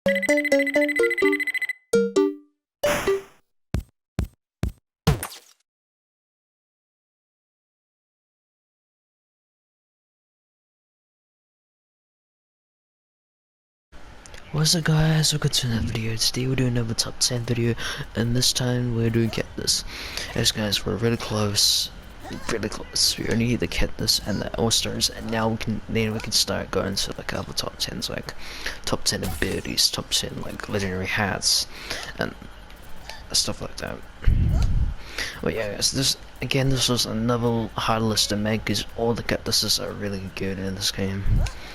What's up guys, welcome to another video. Today we're doing another top 10 video, and this time we're doing cactus. Yes guys, we're really close. We only need the cactus and the all-stars, and now we can start going to like other top 10s, like top 10 abilities, top 10 like legendary hats and stuff like that. But yeah guys, this was another hard list to make because all the cactuses are really good in this game.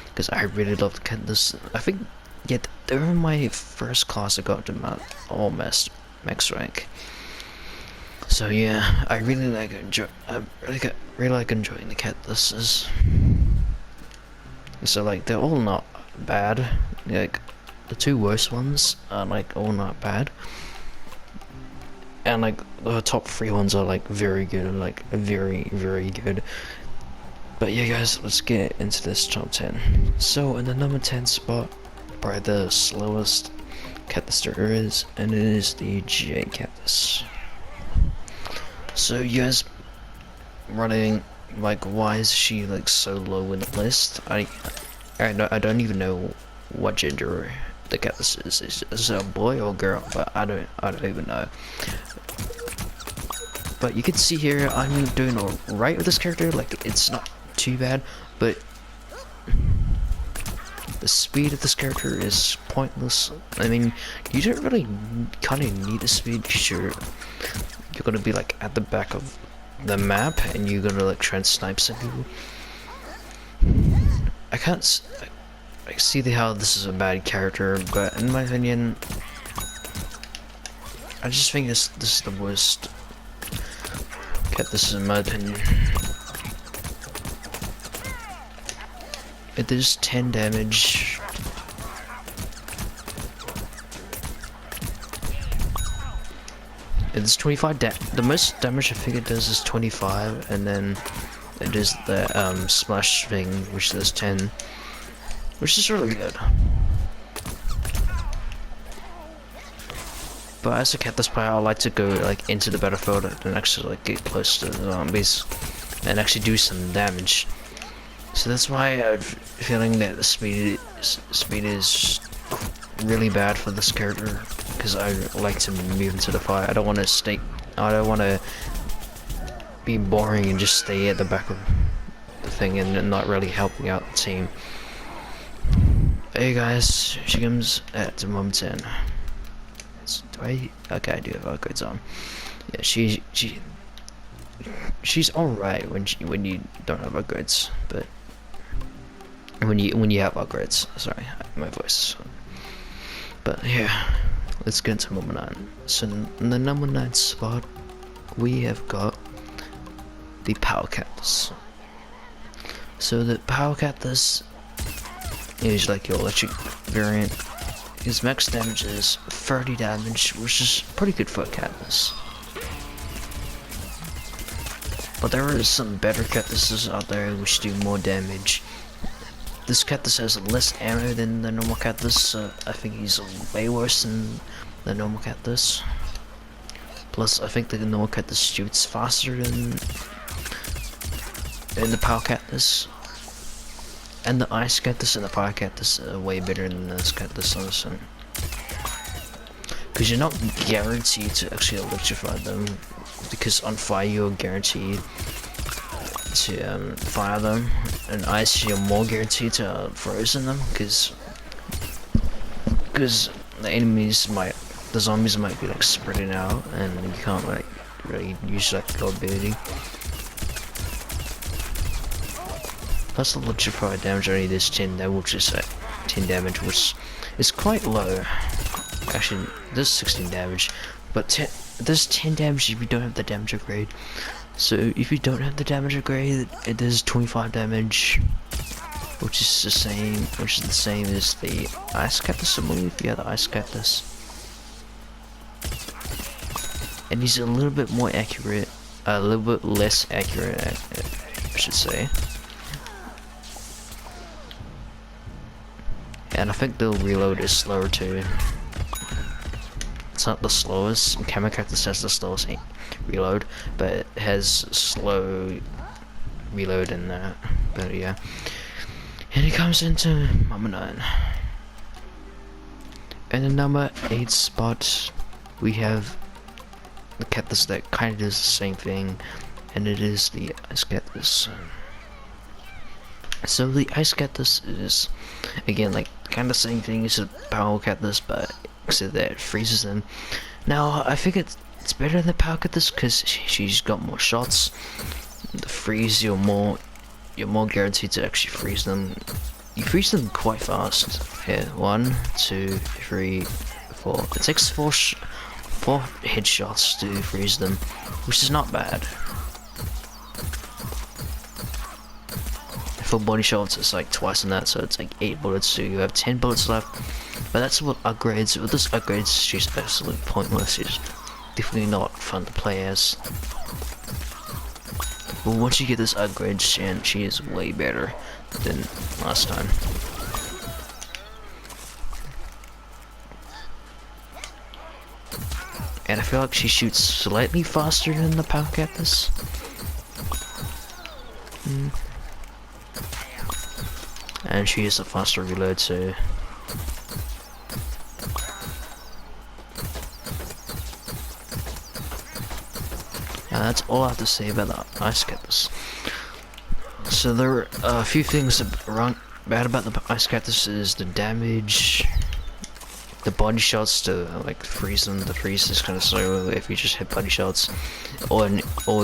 Because I really love the cactus. I think yet they were my first class I got them at almost max rank. So yeah, I really like enjoying the cactuses. So like they're all not bad. Like the two worst ones are like all not bad. And like the top 3 ones are like very good, like very good. But yeah guys, let's get into this top 10. So in the number 10 spot, probably the slowest cactus there is, and it is the J cactus. So you guys running like, why is she like so low in the list? I don't even know what gender the cactus is. Is it a boy or girl? But I don't even know. But you can see here I'm doing alright with this character. Like it's not too bad, but the speed of this character is pointless. I mean, you don't really kind of need the speed. Sure, you're gonna be like at the back of the map and you're gonna like try and snipe some people. I see how this is a bad character, but in my opinion, I just think this is the worst. This is in my opinion. It does 10 damage. It's 25 the most damage I think it does is 25, and then it is the splash thing, which does 10, which is really good. But as a cactus player, I like to go like into the battlefield and actually like get close to the zombies and actually do some damage. So that's why I'm feeling that the speed is really bad for this character, because I like to move into the fight. I don't want to be boring and just stay at the back of the thing and not really helping out the team. Hey guys, she comes at the moment 10. Okay, I do have upgrades on. Yeah, she's alright when you don't have upgrades, but when you have upgrades, sorry, my voice. But yeah, let's get into number 9. So in the number 9 spot, we have got the Power Cactus. So the Power Cactus is like your electric variant. His max damage is 30 damage, which is pretty good for a cactus. But there are some better cactuses out there which do more damage. This cactus has less ammo than the normal cactus, so I think he's way worse than the normal cactus. Plus, I think the normal cactus shoots faster than the Power Cactus. And the Ice Cactus and the Fire Cactus are way better than this cactus, honestly. Because you're not guaranteed to actually electrify them, because on fire you're guaranteed to fire them, and ice you're more guaranteed to frozen them, because the zombies might be like spreading out and you can't like really use like your ability. Plus the electrified damage only does 10 damage, which is 10 damage, which is quite low. Actually, there's 16 damage, but there's 10 damage if you don't have the damage upgrade. So if you don't have the damage upgrade, it does 25 damage, which is the same as the Ice Cactus, I believe. Yeah, the Ice Cactus. And he's a little bit more accurate, a little bit less accurate, I should say. And I think the reload is slower too. It's not the slowest. Cactus has the slowest reload, but it has slow reload in that. But yeah. And it comes into number 9. And the number 8 spot, we have the cactus that kind of does the same thing, and it is the ice cactus. So the ice cactus is, again, like kind of the same thing as a power cactus, but except that it freezes them. Now I think it's better than the power cactus because she's got more shots. The freeze, you're more guaranteed to actually freeze them. You freeze them quite fast. Here, 1, 2, 3, 4. It takes 4 headshots to freeze them, which is not bad. For body shots, it's like twice in that, so it's like 8 bullets, so you have 10 bullets left. But that's what upgrades. With this upgrades, she's absolutely pointless. She's definitely not fun to play as. But once you get this upgrade, she is way better than last time. And I feel like she shoots slightly faster than the power cactus. And she has a faster reload too. And that's all I have to say about the ice cactus. So there are a few things bad about the ice cactus is the damage, the body shots to like freeze them. The freeze is kind of slow if you just hit body shots, or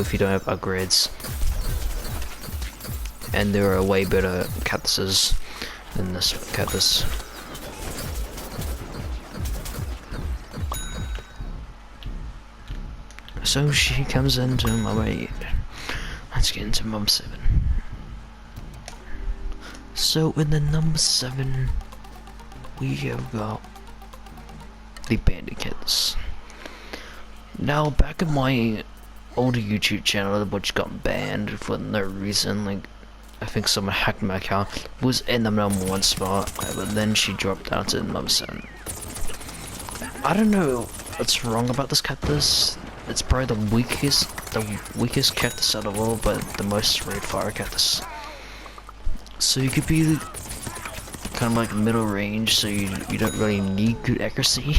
if you don't have upgrades. And there are way better cactuses than this cactus. So she comes into my 8. Let's get into number 7. So in the number 7, we have got the bandit cactus. Now back in my older YouTube channel, which got banned for no reason, like I think someone hacked my account, was in the number 1 spot, but then she dropped out to number 7. I don't know what's wrong about this cactus. It's probably the weakest cactus out of all, but the most rate fire cactus. So you could be kind of like middle range, so you don't really need good accuracy.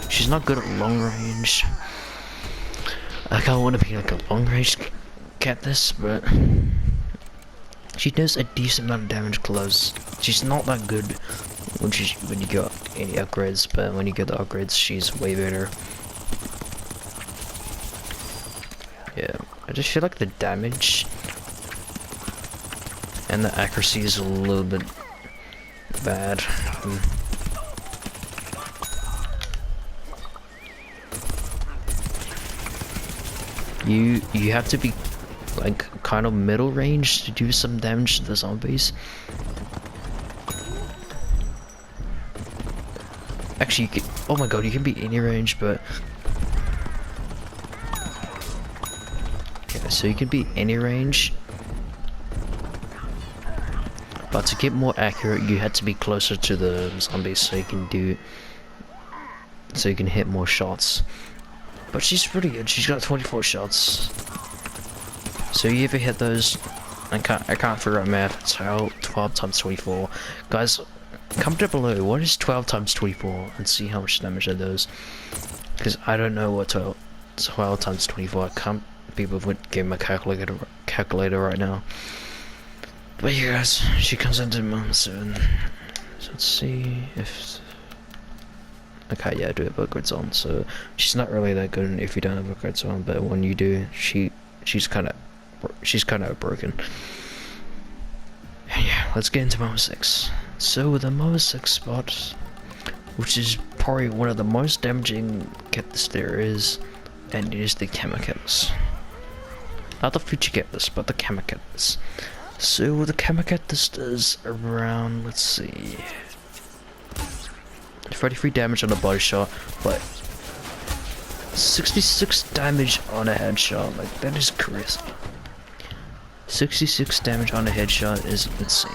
She's not good at long range. I kind of want to be like a long range cactus, but she does a decent amount of damage close. She's not that good when you got any upgrades, but when you get the upgrades, she's way better. Yeah, I just feel like the damage and the accuracy is a little bit bad. You have to be like kind of middle range to do some damage to the zombies. Actually, you can, oh my god, you can be any range, but yeah, so you can be any range, but to get more accurate, you had to be closer to the zombies so you can hit more shots. But she's pretty good. She's got 24 shots. So you ever hit those? I can't figure out math. It's how 12 times 24. Guys, comment down below. What is 12 times 24? And see how much damage that does. Because I don't know what 12 times 24. I can't. People would give me a calculator right now. But yeah, guys, she comes into number 7. So let's see if. Okay, yeah, I do have upgrades on, so she's not really that good if you don't have upgrades on, but when you do, she's kind of broken. Yeah, let's get into number 6. So with the number 6 spot, which is probably one of the most damaging cactus there is, and it is the cactus. Not the future cactus, but the cactus. So the cactus does around, let's see, 33 damage on a body shot, but 66 damage on a headshot. Like, that is crazy. 66 damage on a headshot is insane.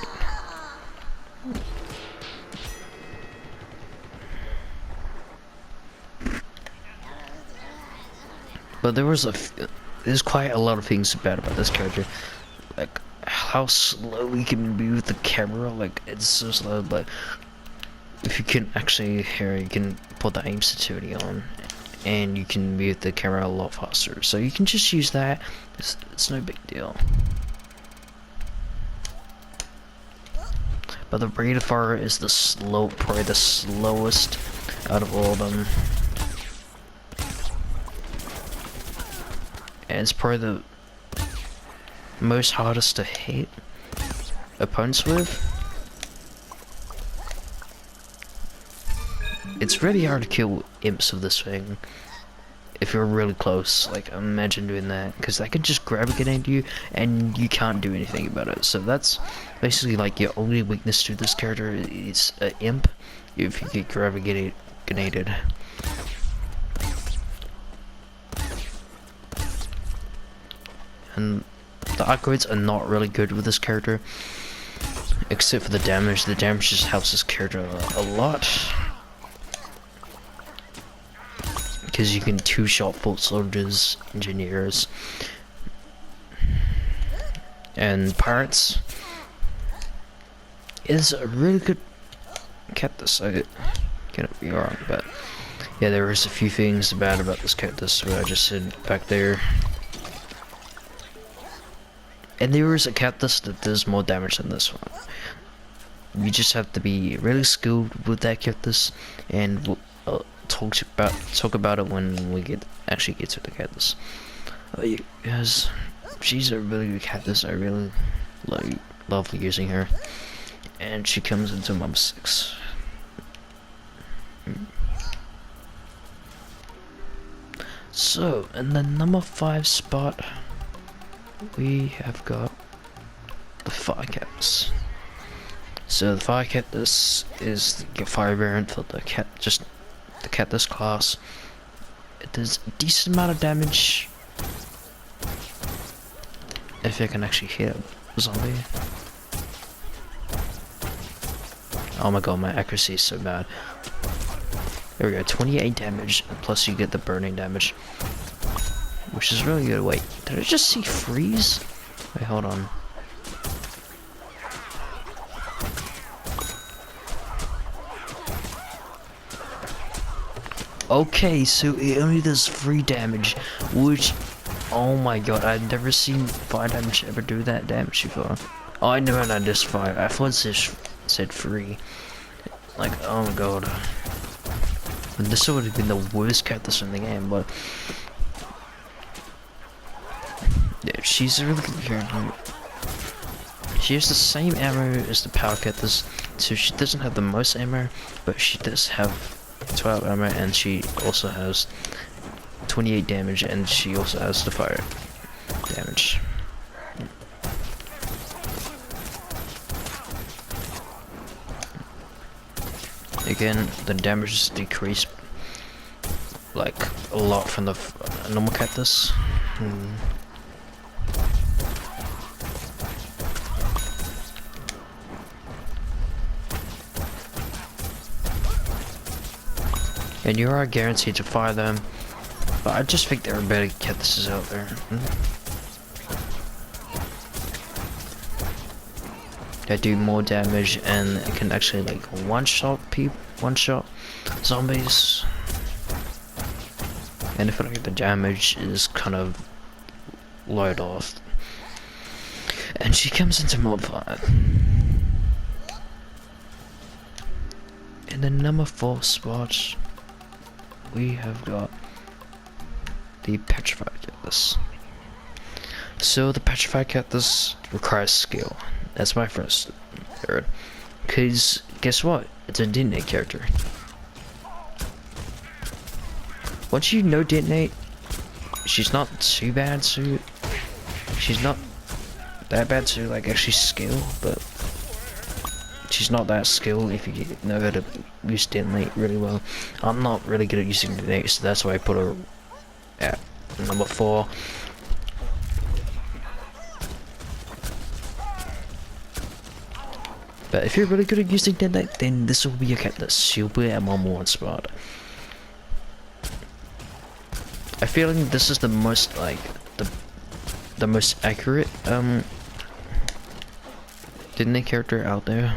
But there's quite a lot of things bad about this character, like how slow he can be with the camera. Like it's so slow, but if you can actually here, you can put the aim sensitivity on, and you can be with the camera a lot faster. So you can just use that. It's no big deal. But the rate of fire is probably the slowest out of all of them. And it's probably the most hardest to hit opponents with. It's really hard to kill imps of this thing if you're really close. Like, imagine doing that, because they can just grab a grenade you and you can't do anything about it. So that's basically like your only weakness to this character is an imp if you get grenaded. And the upgrades are not really good with this character, except for the damage. The damage just helps this character a lot, because you can two-shot foot soldiers, engineers, and pirates. It's a really good cactus. I cannot be wrong, but yeah, there is a few things bad about this cactus, what I just said back there. And there is a cactus that does more damage than this one. You just have to be really skilled with that cactus, and we'll talk about it when we actually get to the cactus. Yes, she's a really good cactus. I really love using her, and she comes into number 6. So in the number 5 spot, we have got the fire cactus. So the fire cactus is the fire variant for the cactus class. It does a decent amount of damage if you can actually hit a zombie. Oh my god, my accuracy is so bad. There we go, 28 damage, plus you get the burning damage, which is really good. Wait, did I just see freeze? Wait, hold on. Okay, so it only does 3 damage, which, oh my god, I've never seen fire damage ever do that damage before. Oh, I never know this fire. I thought it said 3. Like, oh my god. And this would have been the worst cactus in the game, but yeah, she's a really good character. She has the same ammo as the power cactus, so she doesn't have the most ammo, but she does have 12 ammo, and she also has 28 damage, and she also has the fire damage. Again, the damage is decreased like a lot from the normal cactus. And you are guaranteed to fire them, but I just think there are better cactuses out there. That do more damage, and it can actually like one-shot zombies. And I feel like the damage is kind of lowered off. And she comes into mob 5. In the number 4 spot, we have got the petrified cactus. So the petrified cactus requires skill. That's my first third. Cause guess what? It's a detonate character. Once you know detonate, she's not too bad to. She's not that bad to like actually skill, but she's not that skilled if you know how to use detonate really well. I'm not really good at using detonate, so that's why I put her at number 4. But if you're really good at using detonate, then this will be your cactus. She'll be at number 1 spot. I feel like this is the most like the most accurate Disney character out there.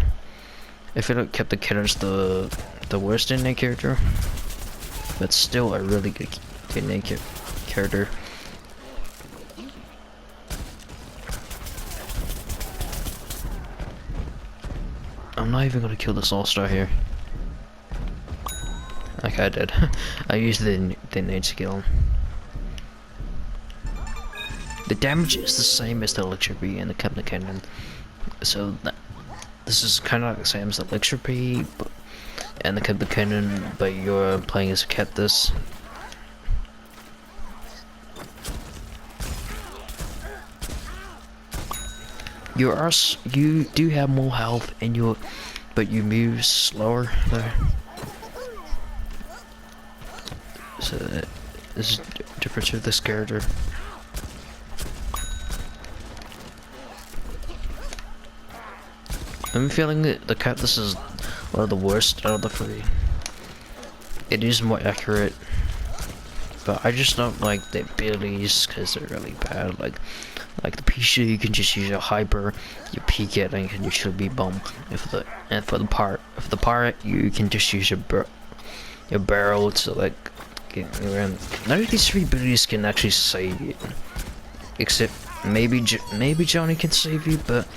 I feel like Captain Cannon's the worst Disney character, but still a really good Disney character. I'm not even gonna kill this all-star here. Okay, I did. I used the nade skill. The damage is the same as the electric bee and the Captain Cannon, so this is kind of like the same as the electric bee and the Captain Cannon, but you're playing as a cactus. You do have more health and but you move slower though. So this is different with this character. I'm feeling that the cactus is one of the worst out of the three. It is more accurate, but I just don't like the abilities because they're really bad. Like the Pisha, you can just use your hyper, you peek it, and you can usually be bomb. For the pirate, you can just use your barrel to like get around. None of these three abilities can actually save you, except maybe Johnny can save you, but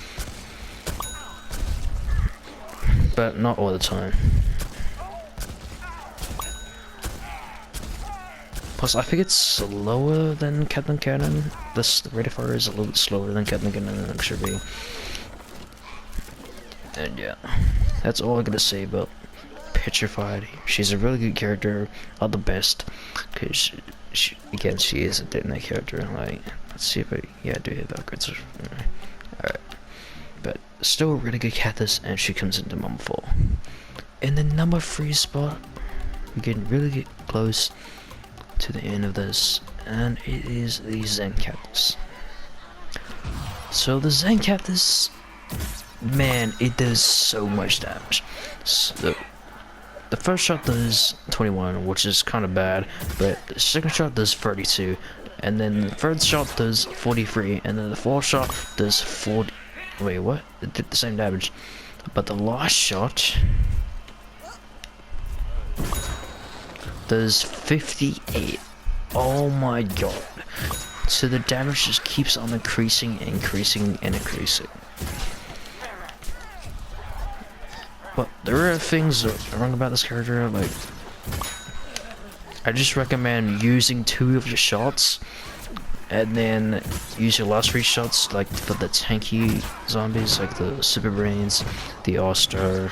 not all the time. Plus, I think it's slower than Captain Cannon. The rate of fire is a little bit slower than Captain Cannon and it should be. And yeah, that's all I'm gonna say about Petrified. She's a really good character, not the best, because she is a Disney character. Like, let's see if I do have upgrades. Alright, but still a really good cactus, and she comes into number 4. In the number 3 spot, we're getting really close to the end of this, and it is the Zen Cactus. So the Zen Cactus, man, it does so much damage. So the first shot does 21, which is kind of bad, but the second shot does 32, and then the third shot does 43, and then the fourth shot does 40. Wait, what? It did the same damage, but the last shot does 58. Oh my god. So the damage just keeps on increasing and increasing and increasing. But there are things wrong about this character, like I just recommend using 2 of your shots and then use your last 3 shots like for the tanky zombies, like the Super Brains, the All-Star.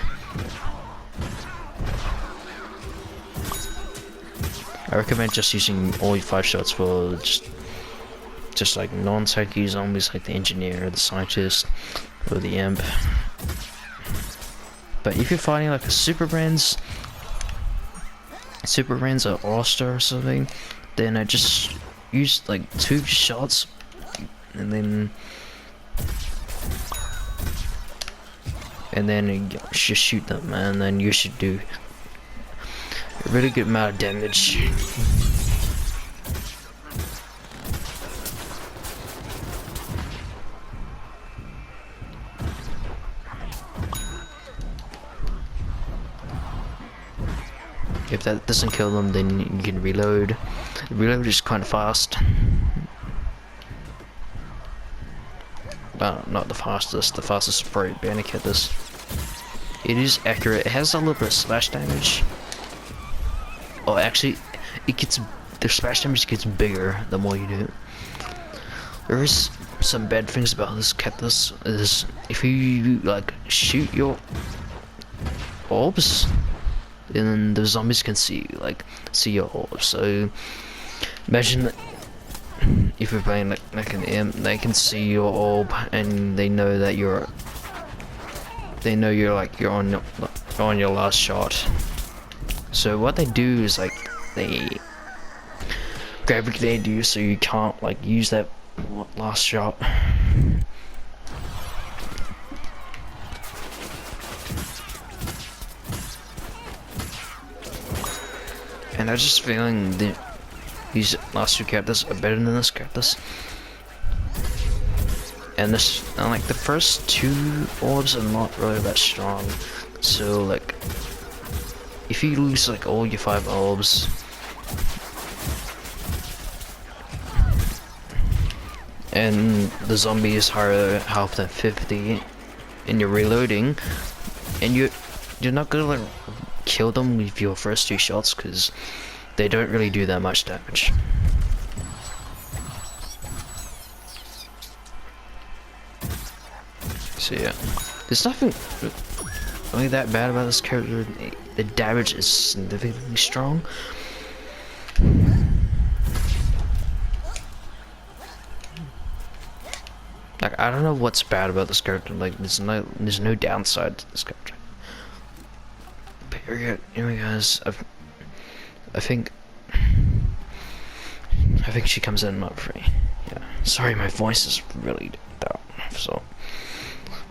I recommend just using only 5 shots for just like non-tanky zombies like the Engineer, the Scientist, or the Imp. But if you're fighting like a Super Brains or All-Star or something, then I just use like 2 shots and then you just shoot them, and then you should do a really good amount of damage. If that doesn't kill them, then you can reload. The reload is kind of fast. Well, not the fastest. The fastest is probably Bandicoot. It is accurate. It has a little bit of splash damage. Oh, actually, the splash damage gets bigger the more you do. There is some bad things about this cactus. Is if you like shoot your orbs, then the zombies can see your orbs. So imagine that if you're playing like an imp, they can see your orb and they know that you're on your last shot. So what they do is like they grab a grenade you so you can't like use that last shot. And I'm just feeling These last two cactus are better than this cactus. And like the first two orbs are not really that strong. So like, if you lose like all your 5 orbs, and the zombie is higher health than 50, and you're reloading, and you're not gonna like kill them with your first 2 shots because they don't really do that much damage. So yeah, there's nothing really that bad about this character. The damage is significantly strong. Like, I don't know what's bad about this character. Like, there's no downside to this character. But anyway, guys, I think she comes in map 3. Yeah. Sorry, my voice is really down. So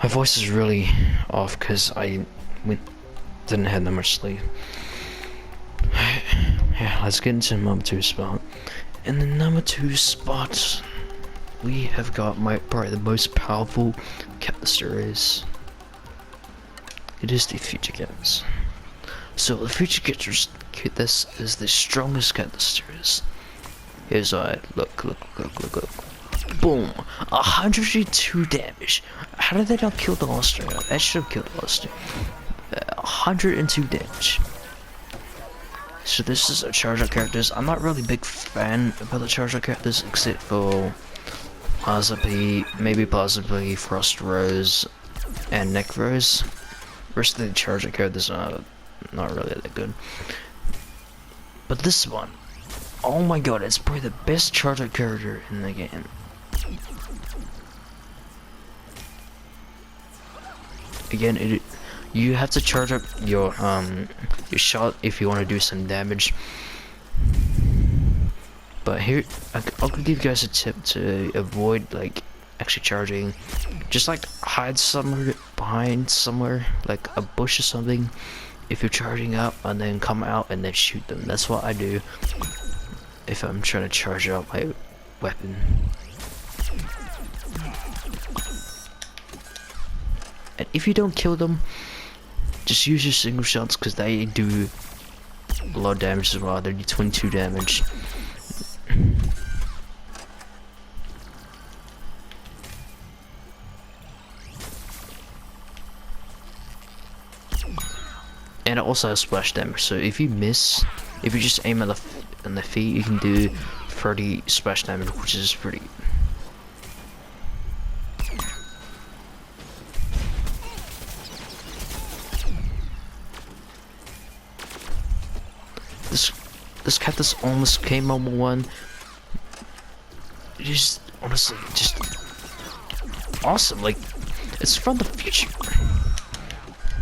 my voice is really off because I didn't have that much sleep. Yeah, let's get into number 2 spot. In the number 2 spot, we have got probably the most powerful cactus there is. It is the future cactus. So the future cactus is the strongest cactus there is. Here's why. Look. Boom! 102 damage. How did they not kill the monster? That should have killed the monster. 102 damage. So this is a charge up characters. I'm not really a big fan about the charge up characters except for possibly Frost Rose and Neck Rose. Rest of the charge up characters are not really that good. But this one, oh my god, it's probably the best charge up character in the game. Again, you have to charge up your shot if you want to do some damage. But here, I'll give you guys a tip to avoid like actually charging. Just like hide somewhere behind somewhere, like a bush or something, if you're charging up, and then come out and then shoot them. That's what I do if I'm trying to charge up my weapon. And if you don't kill them, just use your single shots because they do a lot of damage as well. They do 22 damage. And it also has splash damage, so if you miss, if you just aim at the feet, you can do 30 splash damage, which is pretty. This cactus almost came number 1. It is honestly just awesome. Like, it's from the future.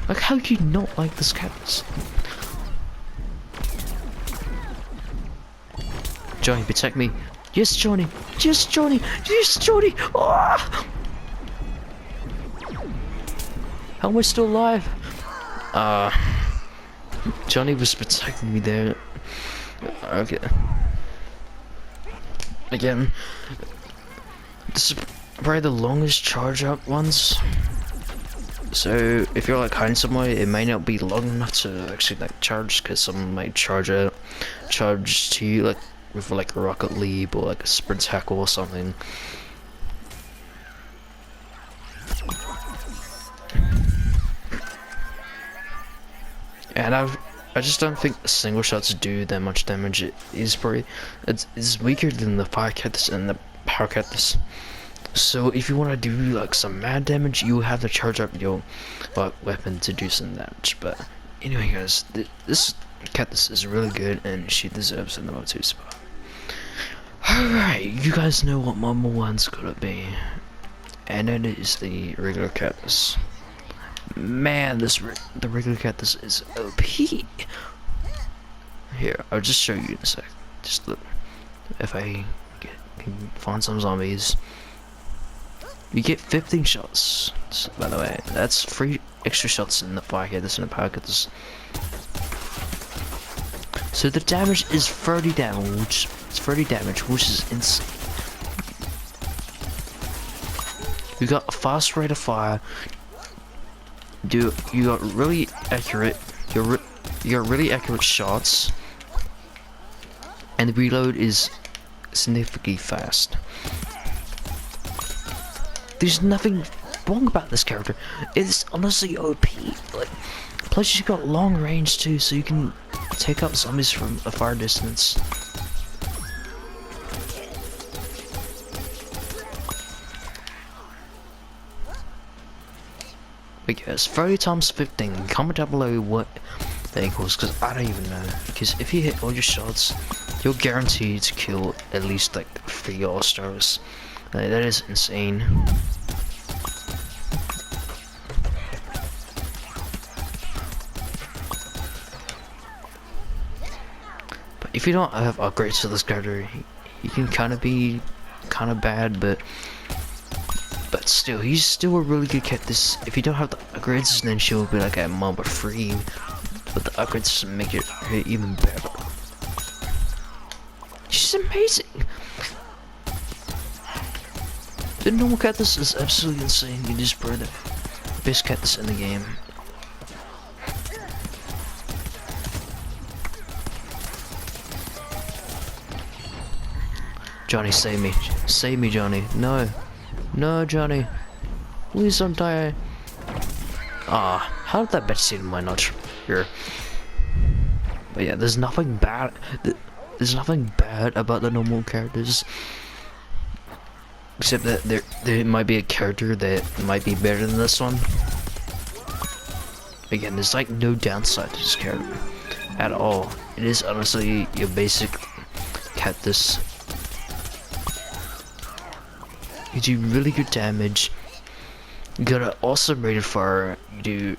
Like, how do you not like this cactus? Johnny, protect me. Yes, Johnny. Yes, Johnny. Yes, Johnny. Oh! How am I still alive? Johnny was protecting me there. Okay. Again, this is probably the longest charge up ones. So if you're like hiding somewhere, it may not be long enough to actually like charge, because someone might charge to you like with like a rocket leap or like a sprint tackle or something. And I just don't think single shots do that much damage. It's weaker than the fire cactus and the power cactus. So if you want to do like some mad damage, you have to charge up your weapon to do some damage. But anyway, guys, this cactus is really good, and she deserves a number 2 spot. Alright, you guys know what number 1's gonna be, and it is the regular cactus. Man, the regular cactus is OP. Here, I'll just show you in a sec. Just look. If I can find some zombies, you get 15 shots. So, by the way, that's 3 extra shots in the fire cactus and the power cactus. So the damage is 30 damage. It's 30 damage, which is insane. You got a fast rate of fire. You got really accurate. You got really accurate shots, and the reload is significantly fast. There's nothing wrong about this character. It's honestly OP. Like, plus you got long range too, so you can take out zombies from a far distance. But yes, 30 times 15. Comment down below what that equals, because I don't even know. Because if you hit all your shots, you're guaranteed to kill at least like 3 all-stars. Like, that is insane. But if you don't have upgrades to this character, he can kind of be kind of bad, but still, he's still a really good cactus. If you don't have the upgrades, then she'll be like a Mamba free, but the upgrades make it even better. She's amazing. The normal cactus is absolutely insane. You just brought the best cactus in the game. Johnny, save me. Save me, Johnny. No. No, Johnny. Please don't die. Ah, how did that bitch see my notch here? But yeah, there's nothing bad. There's nothing bad about the normal characters. Except that there might be a character that might be better than this one. Again, there's like no downside to this character at all. It is honestly your basic cactus. You do really good damage. You got an awesome rate of fire. You're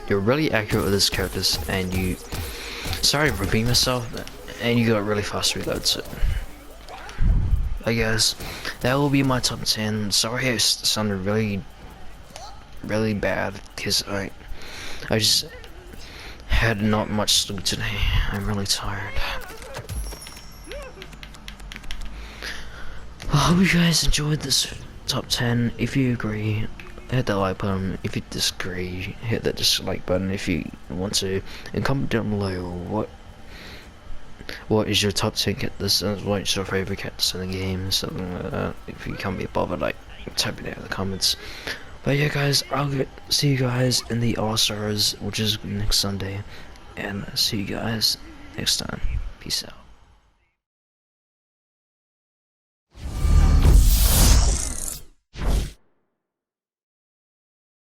really accurate with this characters, and you. Sorry, I'm repeating myself. And you got really fast reloads. So I guess that will be my top 10. Sorry, I sounded really bad because I just had not much sleep today. I'm really tired. I hope you guys enjoyed this top 10. If you agree, hit that like button. If you disagree, hit that dislike button if you want to. And comment down below what is your top 10 cactus and what's your favorite cactus in the game, something like that. If you can't be bothered, like, type it down in the comments. But yeah guys, I'll see you guys in the All-Stars, which is next Sunday. And see you guys next time. Peace out.